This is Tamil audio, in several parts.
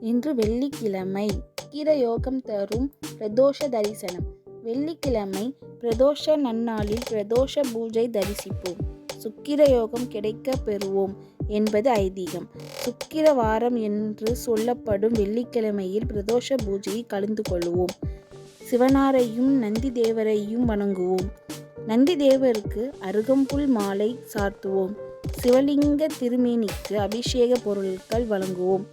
இன்று வெள்ளிக்கிழமை. சுக்கிரயோகம் தரும் பிரதோஷ தரிசனம். வெள்ளிக்கிழமை பிரதோஷ நன்னாளில் பிரதோஷ பூஜை தரிசிப்போம். சுக்கிரயோகம் கிடைக்க பெறுவோம் என்பது ஐதீகம். சுக்கிர வாரம் என்று சொல்லப்படும் வெள்ளிக்கிழமையில் பிரதோஷ பூஜையை கலந்து கொள்வோம். சிவனாரையும் நந்தி தேவரையும் வணங்குவோம். நந்தி தேவருக்கு அருகம்புல் மாலை சார்த்துவோம். சிவலிங்க திருமேனிக்கு அபிஷேக பொருட்கள் வழங்குவோம்.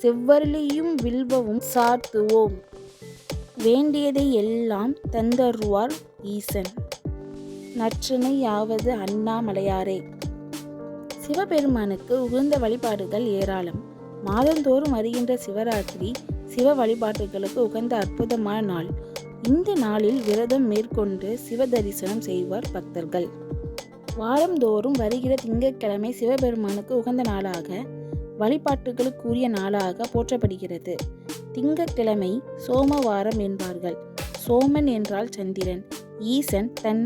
செவ்வரளியும் வில்வமும் சார்த்துவோம். வேண்டியதை எல்லாம் தந்தருவார் ஈசன். நற்றிணையாவது அண்ணாமலையாரே. சிவபெருமானுக்கு உகந்த வழிபாடுகள் ஏராளம். மாதந்தோறும் வருகின்ற சிவராத்திரி சிவ வழிபாட்டுகளுக்கு உகந்த அற்புதமான நாள். இந்த நாளில் விரதம் மேற்கொண்டு சிவ தரிசனம் செய்வார் பக்தர்கள். வாரந்தோறும் வருகிற திங்கட்கிழமை சிவபெருமானுக்கு உகந்த நாளாக, வழிபாட்டுகளுக்குரிய நாளாக போற்றப்படுகிறது. திங்கட்கிழமை சோமவாரம் என்பார்கள். சோமன் என்றால் சந்திரன். ஈசன் தன்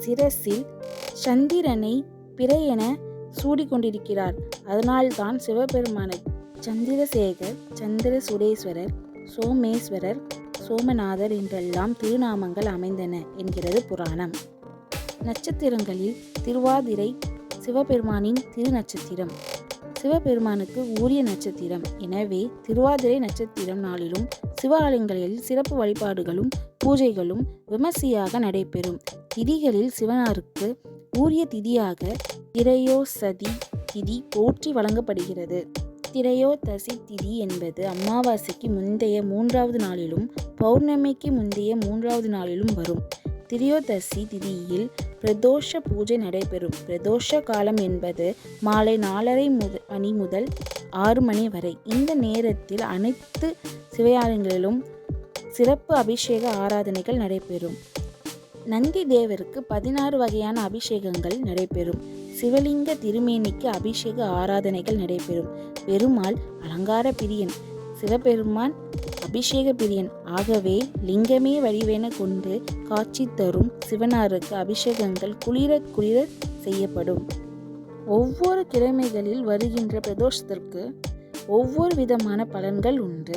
சிரசில் சந்திரனை பிறை என சூடிக்கொண்டிருக்கிறார். அதனால்தான் சிவபெருமானை சந்திரசேகர், சந்திர சுடேஸ்வரர், சோமேஸ்வரர், சோமநாதர் என்றெல்லாம் திருநாமங்கள் அமைந்தன என்கிறது புராணம். நட்சத்திரங்களில் திருவாதிரை சிவபெருமானின் திருநட்சத்திரம். சிவபெருமானுக்கு உரிய நட்சத்திரம். எனவே திருவாதிரை நட்சத்திரம் நாளிலும் சிவ ஆலயங்களில் சிறப்பு வழிபாடுகளும் பூஜைகளும் விமர்சையாக நடைபெறும். திதிகளில் சிவனாருக்கு உரிய திதியாக திரையோசதி திதி போற்றி வழங்கப்படுகிறது. திரையோதசி திதி என்பது அமாவாசைக்கு முந்தைய 3வது நாளிலும் பௌர்ணமிக்கு முந்தைய 3வது நாளிலும் வரும். திரையோதசி திதியில் பிரதோஷ பூஜை நடைபெறும். பிரதோஷ காலம் என்பது மாலை 4:30 மணி முதல் 6 மணி வரை. இந்த நேரத்தில் அனைத்து சிவாலயங்களிலும் சிறப்பு அபிஷேக ஆராதனைகள் நடைபெறும். நந்தி தேவருக்கு 16 வகையான அபிஷேகங்கள் நடைபெறும். சிவலிங்க திருமேனிக்கு அபிஷேக ஆராதனைகள் நடைபெறும். பெருமாள் அலங்கார பிரியன், சிவபெருமான் அபிஷேக பிரியன். ஆகவே லிங்கமே வடிவென கொண்டு காட்சி தரும் சிவனாருக்கு அபிஷேகங்கள் குளிர செய்யப்படும். ஒவ்வொரு கிழமைகளில் வருகின்ற பிரதோஷத்திற்கு ஒவ்வொரு விதமான பலன்கள் உண்டு.